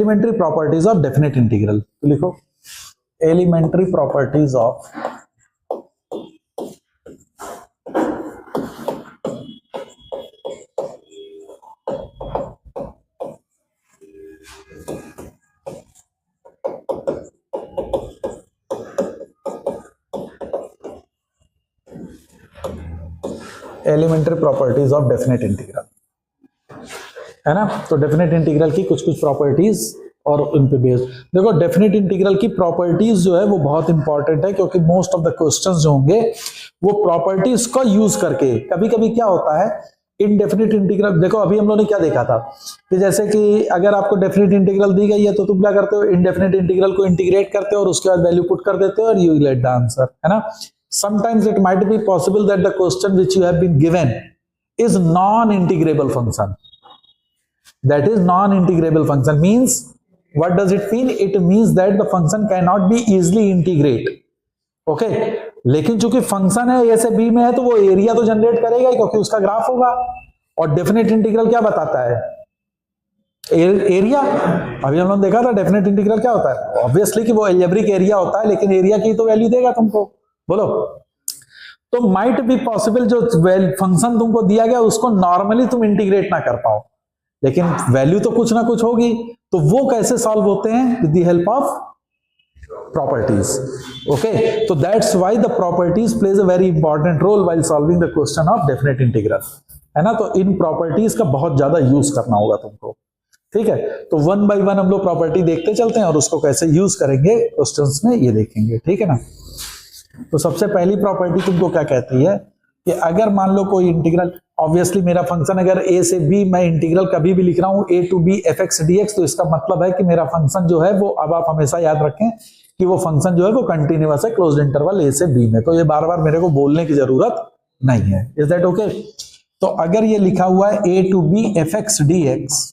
Elementary properties of definite integral, तो लिखो elementary properties of elementary properties of definite integral, है ना। तो डेफिनेट इंटीग्रल की कुछ कुछ प्रॉपर्टीज और उन पे बेस्ड, देखो डेफिनेट इंटीग्रल की प्रॉपर्टीज जो है वो बहुत इंपॉर्टेंट है, क्योंकि मोस्ट ऑफ द क्वेश्चंस जो होंगे वो प्रॉपर्टीज का यूज करके, कभी कभी क्या होता है इनडेफिनेट इंटीग्रल, देखो अभी हम लोगों ने क्या देखा था कि जैसे कि अगर आपको डेफिनेट इंटीग्रल दी गई है तो तुम क्या करते हो, इनडेफिनेट इंटीग्रल को इंटीग्रेट करते हो और उसके बाद वैल्यू पुट कर देते हो और यू गेट द आंसर, है ना। Sometimes it might be possible that the question which you have been given is non-integrable function. That is non-integrable function means, what does it mean? It means that the function cannot be easily integrate. Okay? लेकिन चूंकि function है ए से B में है तो वो area तो generate करेगा क्योंकि उसका ग्राफ होगा। और डेफिनेट इंटीग्रल क्या बताता है? एरिया। अभी हम लोगों ने देखा था डेफिनेट इंटीग्रल क्या होता है, ऑब्वियसली कि वो अलजेब्रिक एरिया होता है, लेकिन एरिया की तो वैल्यू देगा तुमको, बोलो। तो माइट बी पॉसिबल जो फंक्शन तुमको दिया गया उसको नॉर्मली तुम इंटीग्रेट ना कर पाओ, लेकिन वैल्यू तो कुछ ना कुछ होगी, तो वो कैसे सॉल्व होते हैं? With the help of properties. Okay, तो that's why the properties plays a very important role while solving the question of definite integral, है ना। तो इन प्रॉपर्टीज का बहुत ज्यादा यूज करना होगा तुमको, ठीक है। तो वन बाय वन हम लोग प्रॉपर्टी देखते चलते हैं और उसको कैसे यूज करेंगे क्वेश्चंस में ये देखेंगे, ठीक है ना। तो सबसे पहली प्रॉपर्टी तुमको क्या कहती है कि अगर मान लो कोई इंटीग्रल, ऑब्वियसली मेरा फंक्शन अगर ए से बी, मैं इंटीग्रल कभी भी लिख रहा हूं a to b f x d x, तो इसका मतलब है कि मेरा फंक्शन जो है वो, अब आप हमेशा याद रखें कि वो फंक्शन जो है वो कंटिन्यूअस है क्लोज्ड इंटरवल ए से बी में, तो ये बार बार मेरे को बोलने की जरूरत नहीं है। Is that okay? तो अगर ये लिखा हुआ है a to b f x d x,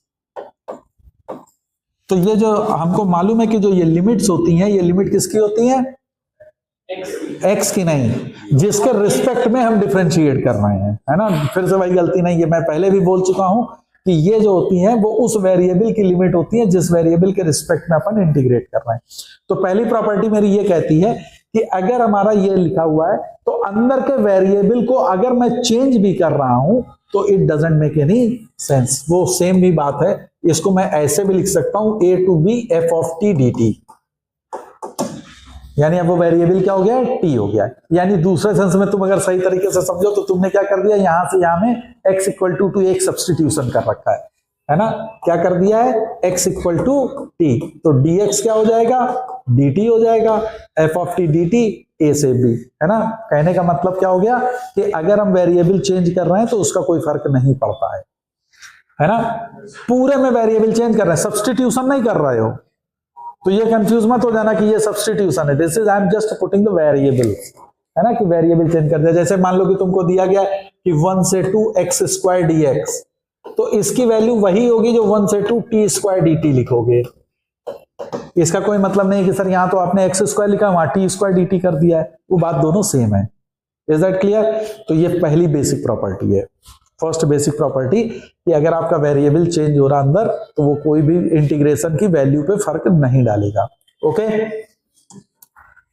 तो ये जो हमको मालूम है कि जो ये लिमिट्स होती हैं, ये लिमिट किसकी होती है? एक्स की नहीं, जिसके रिस्पेक्ट में हम डिफरेंशिएट कर रहे हैं, है ना। फिर से वही गलती नहीं है, मैं पहले भी बोल चुका हूं कि ये जो होती हैं वो उस वेरिएबल की लिमिट होती है जिस वेरिएबल के रिस्पेक्ट में अपन इंटीग्रेट कर रहे हैं। तो पहली प्रॉपर्टी मेरी ये कहती है कि अगर हमारा ये लिखा हुआ है तो अंदर के वेरिएबल को अगर मैं चेंज भी कर रहा हूं तो it doesn't make any sense, वो सेम भी बात है। इसको मैं ऐसे भी लिख सकता हूं a to b f of t d t, यानी अब वो वेरिएबल क्या हो गया? टी हो गया। यानी दूसरे सेंस में तुम अगर सही तरीके से समझो तो तुमने क्या कर दिया, यहां से यहां में x इक्वल टू एक सब्सटीट्यूशन कर रखा है ना। क्या कर दिया है? x इक्वल टू टी, तो dx क्या हो जाएगा? dt हो जाएगा, f of T dt a से b, है ना। कहने का मतलब क्या हो गया कि अगर हम वेरिएबल चेंज कर रहे हैं तो उसका कोई फर्क नहीं पड़ता है ना। पूरे में वेरिएबल चेंज कर रहे हैं, सब्सटीट्यूशन नहीं कर रहे हो, तो ये कंफ्यूज मत हो जाना कि ये सब्सटीट्यूशन है। This is I am just putting the variable, है ना, कि वेरिएबल चेंज कर दिया। जैसे मान लो कि तुमको दिया गया कि 1 से 2 एक्स स्क्वायर डी एक्स, तो इसकी वैल्यू वही होगी जो 1 से 2 टी स्क्वायर डी टी लिखोगे। इसका कोई मतलब नहीं कि सर यहां तो आपने एक्स स्क्वायर लिखा, वहां टी स्क्वायर डी टी कर दिया है, वो बात दोनों सेम है। Is that clear? तो ये पहली बेसिक प्रॉपर्टी है, फर्स्ट बेसिक प्रॉपर्टी, कि अगर आपका वेरिएबल चेंज हो रहा अंदर तो वो कोई भी इंटीग्रेशन की वैल्यू पे फर्क नहीं डालेगा। ओके,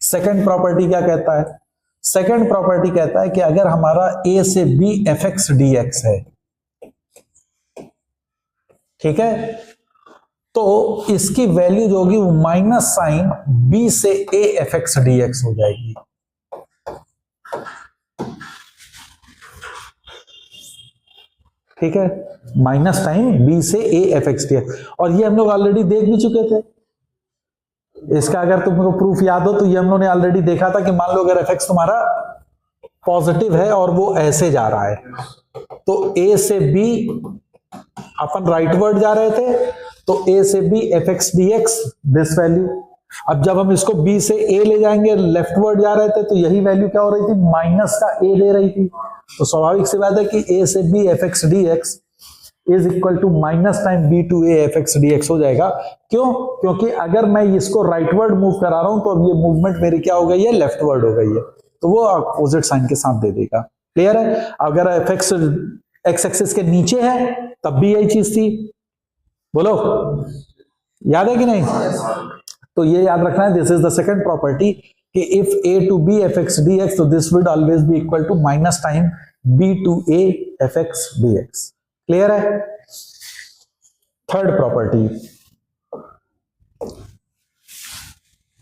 सेकंड प्रॉपर्टी क्या कहता है? सेकंड प्रॉपर्टी कहता है कि अगर हमारा ए से b f x d x है, ठीक है, तो इसकी वैल्यू जो होगी वो माइनस साइन बी से ए एफ एक्स डी एक्स हो जाएगी। ठीक है, माइनस टाइम बी से ए एफ एक्स डी एक्स, और ये हम लोग ऑलरेडी देख भी चुके थे। इसका अगर तुमको प्रूफ याद हो तो ये हम लोगों ने ऑलरेडी देखा था कि मान लो अगर एफ एक्स तुम्हारा पॉजिटिव है और वो ऐसे जा रहा है, तो ए से बी अपन राइटवर्ड जा रहे थे, तो ए से b f x d x this value. अब जब हम इसको बी से ए ले जाएंगे, लेफ्टवर्ड जा रहे थे, तो यही वैल्यू क्या हो रही थी? माइनस का ए दे रही थी। तो स्वाभाविक सी बात है कि ए से b f x d x is equal to minus time b to a f x d x हो जाएगा। क्यों? क्योंकि अगर मैं इसको राइटवर्ड मूव करा रहा हूं तो अब ये मूवमेंट मेरी क्या हो गई है? लेफ्टवर्ड हो गई है, तो वो अपोजिट साइन के साथ दे देगा। क्लियर है? अगर एफ एक्स एक्स एक्सिस के नीचे है तब भी यही चीज थी, बोलो। याद है कि नहीं? तो ये याद रखना है, this is the second property कि if a to b fx dx, तो this would always be equal to minus time b to a fx dx। Clear है? थर्ड प्रॉपर्टी,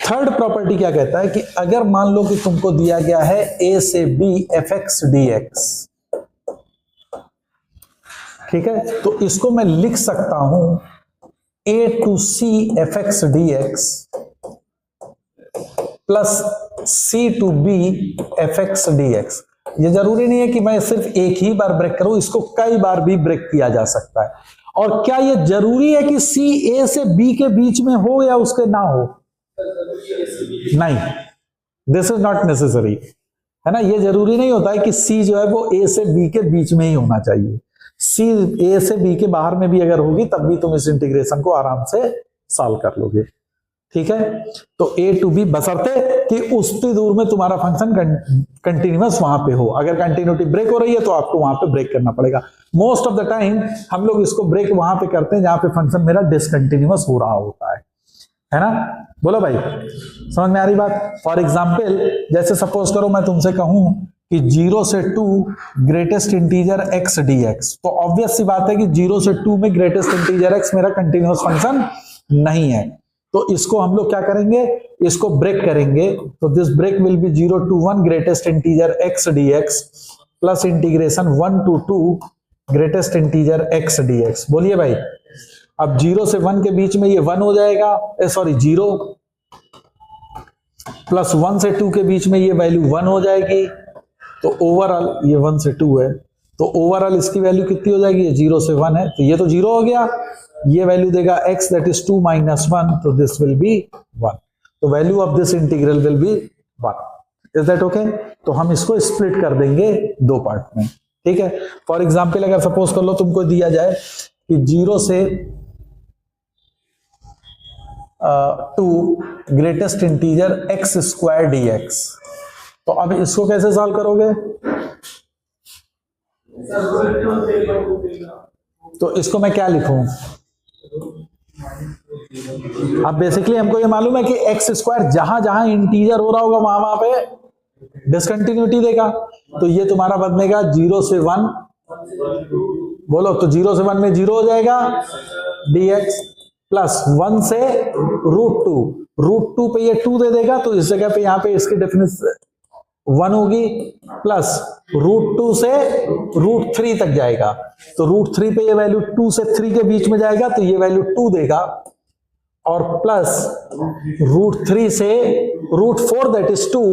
थर्ड प्रॉपर्टी क्या कहता है कि अगर मान लो कि तुमको दिया गया है a से b fx dx, ठीक है, तो इसको मैं लिख सकता हूं a to c fx dx plus c to b fx dx। ये जरूरी नहीं है कि मैं सिर्फ एक ही बार ब्रेक करूं, इसको कई बार भी ब्रेक किया जा सकता है। और क्या ये जरूरी है कि c a से b के बीच में हो या उसके ना हो? नहीं, दिस इज नॉट नेसेसरी, है ना। ये जरूरी नहीं होता है कि c जो है वो a से b के बीच में ही होना चाहिए। c a से b के बाहर में भी अगर होगी तब भी तुम इस इंटीग्रेशन को आराम से सॉल्व कर लोगे, ठीक है। तो a टू b बशर्ते कि उतनी दूर में तुम्हारा फंक्शन कंटिन्यूअस वहां पे हो। अगर कंटिन्यूटी ब्रेक हो रही है तो आपको वहां पे ब्रेक करना पड़ेगा। मोस्ट ऑफ द टाइम हम लोग इसको ब्रेक वहां पे करते हैं जहां पे फंक्शन मेरा डिसकंटिन्यूअस हो रहा होता है ना। बोलो भाई, समझ में आ रही बात? फॉर एग्जाम्पल, जैसे सपोज करो मैं तुमसे कहूं कि 0 से 2 ग्रेटेस्ट इंटीजर x dx, तो ऑब्वियस सी बात है कि 0 से 2 में ग्रेटेस्ट इंटीजर x मेरा कंटिन्यूअस फंक्शन नहीं है। तो इसको हम लोग क्या करेंगे, इसको ब्रेक करेंगे। तो this break will be 0 to 1 greatest integer x dx plus integration 1 to 2 greatest integer x dx। बोलिए भाई, अब 0 से 1 के बीच में ये 1 हो जाएगा, सॉरी 0 प्लस 1 से 2 के बीच में ये वैल्यू 1 हो जाएगी। तो ओवरऑल ये 1 से 2 है, तो ओवरऑल इसकी वैल्यू कितनी हो जाएगी? ये 0 से 1 है, तो ये तो 0 हो गया। ये वैल्यू देगा x, दैट इज 2 minus 1, तो दिस विल बी 1। तो value of this integral will be 1। Is that okay? तो हम इसको स्प्लिट कर देंगे दो पार्ट में, ठीक है। फॉर एग्जाम्पल, अगर सपोज कर लो तुमको दिया जाए कि 0 से 2 greatest integer x square dx, तो अब इसको कैसे सॉल्व करोगे? तो इसको मैं क्या लिखूं? अब बेसिकली हमको ये मालूम है कि x स्क्वायर जहां जहां इंटीजर हो रहा होगा वहां वहां पे डिसकंटिन्यूटी देगा। तो ये तुम्हारा बदलेगा 0 से 1, बोलो, तो 0 से 1 में 0 हो जाएगा dx प्लस 1 से √2 पे ये 2 दे देगा, तो इस जगह पे यहां पे इसकी डेफिनेशन 1 होगी, प्लस √2 से √3 तक जाएगा। तो √3 पे ये वैल्यू 2 से 3 के बीच में जाएगा, तो ये वैल्यू 2 देगा, और प्लस √3 से √4 दैट इज 2,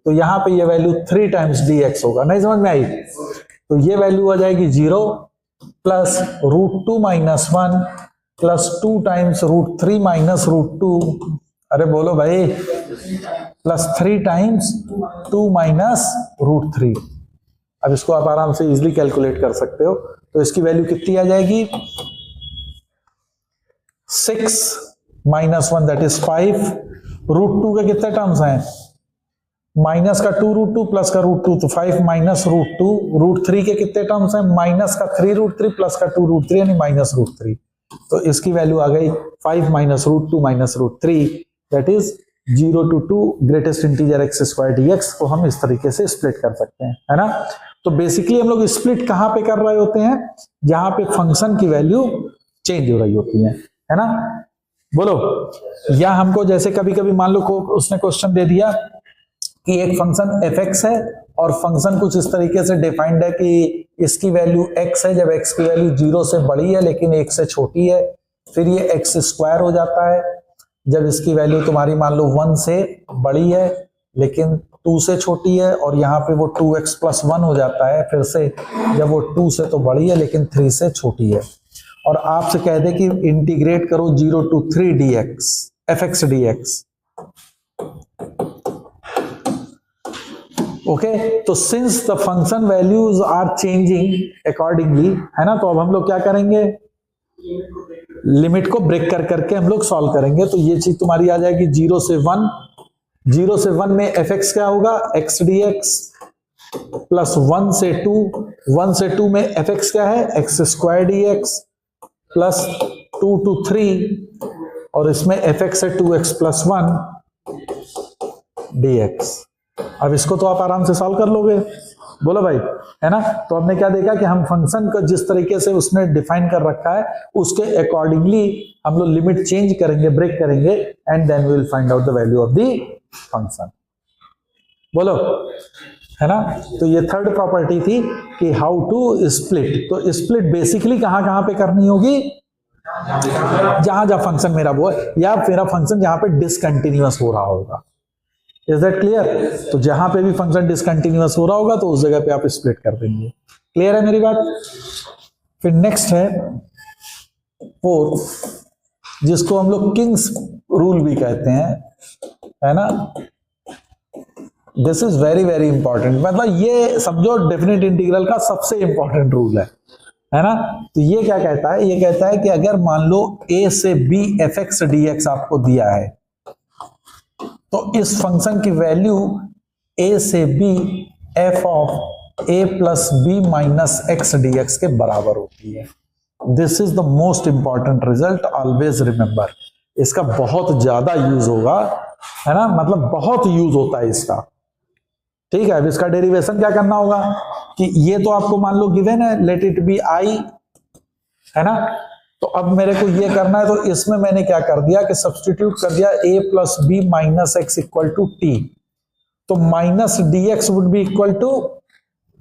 तो यहां पे ये वैल्यू 3 टाइम्स dx होगा। नहीं समझ में आई? तो ये वैल्यू आ जाएगी 0 plus √2 minus 1 plus 2 times √3 minus √2, अरे बोलो भाई, प्लस 3 टाइम्स 2 minus √3। अब इसको आप आराम से इजीली कैलकुलेट कर सकते हो। तो इसकी वैल्यू कितनी आ जाएगी? 6 minus 1 दैट इज 5। √2 के कितने टर्म्स हैं? माइनस का 2 √2 प्लस का √2, तो 5 minus √2। √3 के कितने टर्म्स हैं? माइनस का 3 √3 प्लस का 2 √3 यानी माइनस √3। तो इसकी वैल्यू आ गई 5 minus √2 minus √3 that is 0 to 2 greatest integer x square dx को हम इस तरीके से स्प्लिट कर सकते हैं, है ना। तो बेसिकली हम लोग स्प्लिट कहां पे कर रहे होते हैं? जहां पे फंक्शन की वैल्यू चेंज हो रही होती है ना। बोलो, या हमको जैसे कभी कभी मान लो उसने क्वेश्चन दे दिया कि एक फंक्शन fx है और फंक्शन कुछ इस तरीके से डिफाइंड है कि इसकी वैल्यू x है जब x की वैल्यू 0 से बड़ी है लेकिन 1 से छोटी है। फिर ये x स्क्वायर हो जाता है जब इसकी वैल्यू तुम्हारी मान लो 1 से बड़ी है लेकिन 2 से छोटी है, और यहाँ पे वो 2x प्लस 1 हो जाता है फिर से जब वो 2 से तो बड़ी है लेकिन 3 से छोटी है। और आपसे कह दे कि इंटीग्रेट करो 0 to 3 dx fx dx। Okay, तो since the function values are changing accordingly, है ना, तो अब हम लोग क्या करेंगे? लिमिट को ब्रेक कर करके हम लोग सॉल्व करेंगे। तो ये चीज तुम्हारी आ जाएगी 0 से 1। 0 से 1 में fx क्या होगा? x dx प्लस 1 से 2। 1 से 2 में fx क्या है? x square dx plus 2 to 3, और इसमें fx है 2x प्लस 1 dx। अब इसको तो आप आराम से सॉल्व कर लोगे, बोलो भाई, है ना। तो हमने क्या देखा कि हम फंक्शन को जिस तरीके से उसने डिफाइन कर रखा है उसके अकॉर्डिंगली हम लोग लिमिट चेंज करेंगे, ब्रेक करेंगे, and then we will find out the value of the function. बोलो, है ना। तो ये थर्ड प्रॉपर्टी थी कि हाउ टू स्प्लिट। तो स्प्लिट बेसिकली कहां कहां पे करनी होगी, जहां जहां फंक्शन मेरा वो है, या मेरा फंक्शन जहां पे डिसकंटिन्यूअस हो रहा होगा। Is that clear? तो जहां पे भी फंक्शन डिसकंटिन्यूअस हो रहा होगा तो उस जगह पे आप स्प्लिट कर देंगे। क्लियर है मेरी बात? फिर नेक्स्ट है फोर्थ, जिसको हम लोग किंग्स रूल भी कहते हैं, है ना। This is very very important, मतलब ये समझो डेफिनेट इंटीग्रल का सबसे इंपॉर्टेंट रूल है ना। तो ये क्या कहता है, ये कहता है कि अगर मान लो a से b fx dx आपको दिया है, तो इस फंक्शन की वैल्यू a से b f of a plus b minus x dx के बराबर होती है। This is the most important result, always remember. इसका बहुत ज्यादा यूज होगा, है ना, मतलब बहुत यूज होता है इसका। ठीक है, अब इसका डेरिवेशन क्या करना होगा कि ये तो आपको मान लो गिवन है, लेट इट बी आई, है ना। तो अब मेरे को ये करना है, तो इसमें मैंने क्या कर दिया कि सब्स्टिट्यूट कर दिया a plus b minus x equal to t. तो minus d x would be equal to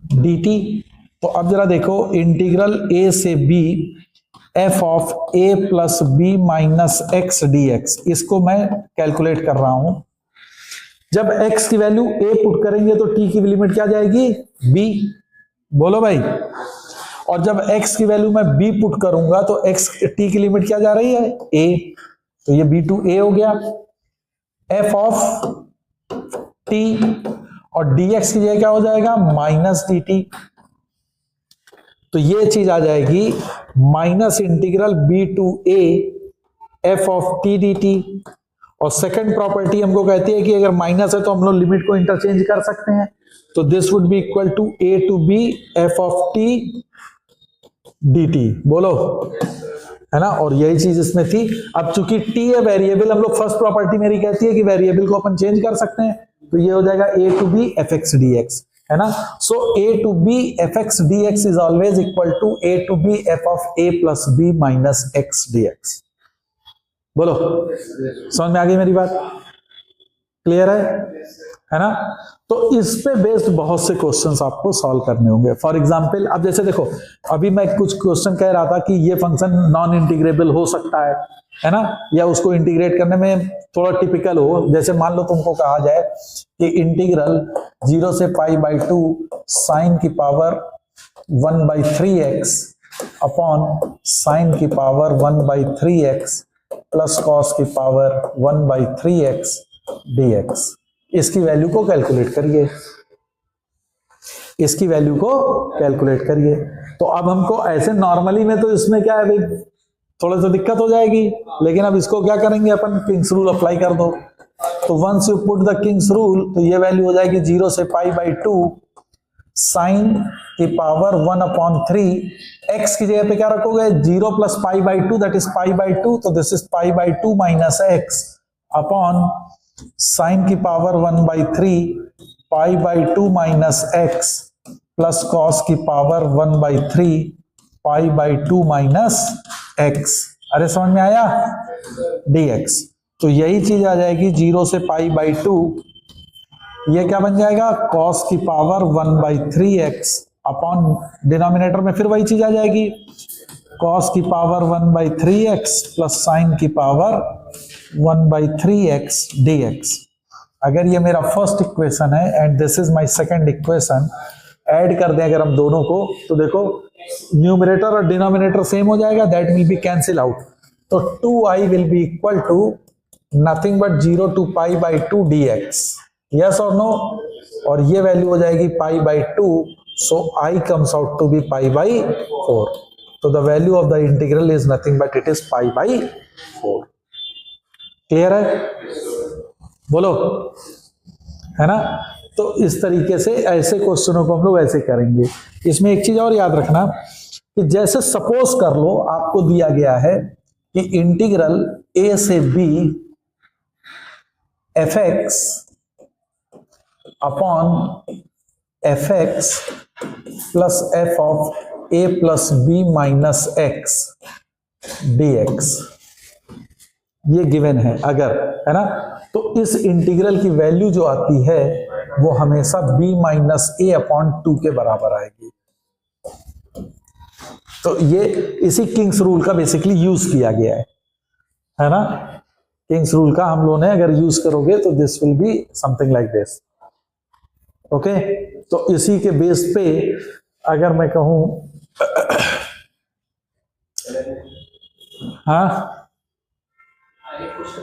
d t. तो अब जरा देखो, इंटीग्रल a से b f of a plus b minus x d x, इसको मैं कैलकुलेट कर रहा हूं। जब x की वैल्यू a पुट करेंगे तो t की लिमिट क्या जाएगी, b। बोलो भाई। और जब x की वैल्यू मैं b पुट करूंगा तो t की लिमिट क्या जा रही है, a। तो ये b टू a हो गया। f ऑफ t और dx की जगह क्या हो जाएगा, माइनस dt। तो ये चीज आ जाएगी minus integral b to a f of t dt। और सेकंड प्रॉपर्टी हमको कहती है कि अगर माइनस है तो हम लोग लिमिट को इंटरचेंज कर सकते हैं। तो this would be equal to a to b f of t dt। बोलो, है ना। और यही चीज इसमें थी। अब चूंकि t है वेरिएबल, हम लोग फर्स्ट प्रॉपर्टी मेरी कहती है कि वेरिएबल को अपन चेंज कर सकते हैं, तो ये हो जाएगा a to b fx dx, है ना। So a to b fx dx is always equal to a to b f of a plus b minus x dx। बोलो, समझ में आ गई मेरी बात? क्लियर है ना। तो इस पे बेस्ड बहुत से क्वेश्चंस आपको सॉल्व करने होंगे। फॉर एग्जांपल, अब जैसे देखो, अभी मैं कुछ क्वेश्चन कह रहा था कि ये फंक्शन नॉन इंटीग्रेबल हो सकता है ना, या उसको इंटीग्रेट करने में थोड़ा टिपिकल हो। जैसे मान लो तुमको कहा जाए कि इंटीग्रल 0 से पाई बाई 2 साइन की पावर 1/3x अपॉन साइन की पावर 1/3x प्लस कॉस की पावर 1/3x dx, इसकी वैल्यू को कैलकुलेट करिए, इसकी वैल्यू को कैलकुलेट करिए। तो अब हमको ऐसे नॉर्मली में तो इसमें क्या है भाई, थोड़ा सा दिक्कत हो जाएगी, लेकिन अब इसको क्या करेंगे अपन, किंग्स रूल अप्लाई कर दो। तो once you put the king's rule, तो ये वैल्यू हो जाएगी 0 से पाई बाई 2 साइन की पावर 1/3। x की जगह पे क्या रखोगे, 0 plus pi by 2, that is pi by 2। तो this is pi by 2 minus x upon sine की power 1/3 pi by 2 minus x plus cos की power 1/3 pi by 2 minus x। अरे समझ में आया, dx। तो यही चीज आ जाएगी 0 से पाई बाई 2, ये क्या बन जाएगा, cos की पावर 1/3x अपॉन डिनोमिनेटर में फिर वही चीज आ जाएगी, cos की पावर 1/3x प्लस साइन की पावर 1/3x dx। अगर ये मेरा फर्स्ट इक्वेशन है and this is my second equation, add कर दें अगर हम दोनों को, तो देखो न्यूमरेटर और डिनोमिनेटर सेम हो जाएगा, that will be cancel out. तो 2i will be equal to nothing but 0 to pi by 2 dx, yes और नो। और ये वैल्यू हो जाएगी pi by 2, so i comes out to be pi by 4। तो the value of the integral is nothing but it is pi by 4। Clear है? बोलो, है ना। तो इस तरीके से ऐसे क्वेश्चनों को हम लोग ऐसे करेंगे। इसमें एक चीज और याद रखना कि जैसे सपोज कर लो आपको दिया गया है कि इंटीग्रल a से b fx upon fx plus f of a plus b minus x dx ये गिवन है अगर, है ना, तो इस इंटीग्रल की वैल्यू जो आती है वो हमेशा b माइनस a अपॉन 2 के बराबर आएगी। तो ये इसी किंग्स रूल का बेसिकली यूज किया गया है ना। किंग्स रूल का हम लोगों ने अगर यूज करोगे तो this will be something like this. Okay, तो इसी के बेस पे अगर मैं कहूं हाँ,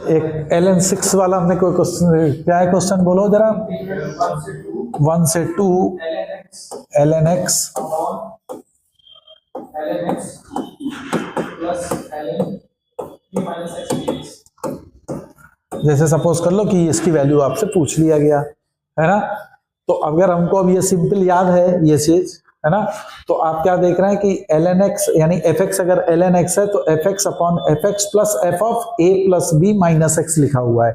एक ln6 वाला हमने कोई क्वेश्चन, क्या है क्वेश्चन बोलो जरा। 1 से 2 ln x जैसे सपोज कर लो कि इसकी वैल्यू आपसे पूछ लिया गया है ना। तो अगर हमको अब ये सिंपल याद है ये चीज, है ना, तो आप क्या देख रहे हैं कि ln x यानी fx अगर ln x है तो fx upon fx plus f of a plus b minus x लिखा हुआ है।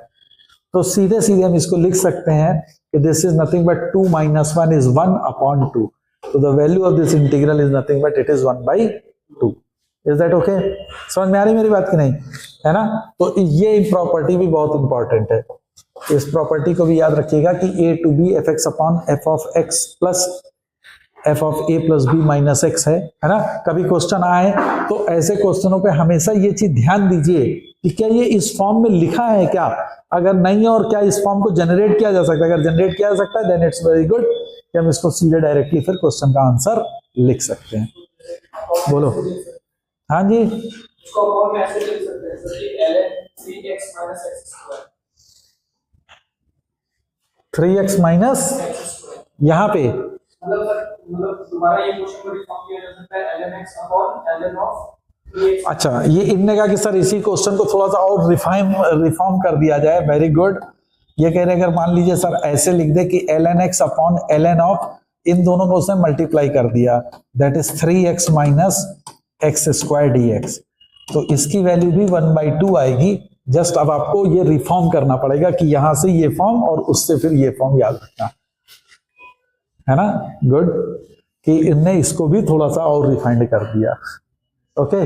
तो सीधे सीधे हम इसको लिख सकते हैं कि this is nothing but 2 minus 1 is 1 upon 2। तो the value of this integral is nothing but it is 1/2। Is that okay? समझ में आ रही मेरी बात की नहीं, है ना। तो ये प्रॉपर्टी भी बहुत इंपॉर्टेंट है, इस प्रॉपर्टी को भी याद रखिएगा कि a to b fx upon f of x plus f of a plus b minus x है ना। कभी क्वेश्चन आए तो ऐसे क्वेश्चनों पे हमेशा ये चीज ध्यान दीजिए कि क्या ये इस फॉर्म में लिखा है क्या, अगर नहीं है, और क्या इस फॉर्म को जनरेट किया जा सकता है। अगर जनरेट किया जा सकता है देन इट्स वेरी गुड कि हम इसको सीधे डायरेक्टली फिर क्वेश्चन का आंसर लिख सकते हैं। बोलो। हाँ जी, 3x माइनस यहाँ पे दोबारा ये क्वेश्चन को रिफॉर्म किया जा सकता है ln x upon ln of. अच्छा, ये इनने कहा कि सर इसी क्वेश्चन को थोड़ा सा और रिफॉर्म कर दिया जाए। Very good. ये कह रहे अगर मान लीजिए सर ऐसे लिख दे कि ln x upon ln of, इन दोनों को उसने मल्टीप्लाई कर दिया, that is 3x minus x square dx। तो इसकी वैल्यू भी 1/2 आएगी। जस्ट अब आपको ये रिफॉर्म करना पड़ेगा कि यहां से ये फॉर्म और उससे फिर ये फॉर्म याद रखना, है ना। गुड कि इनने इसको भी थोड़ा सा और रिफाइंड कर दिया। ओके।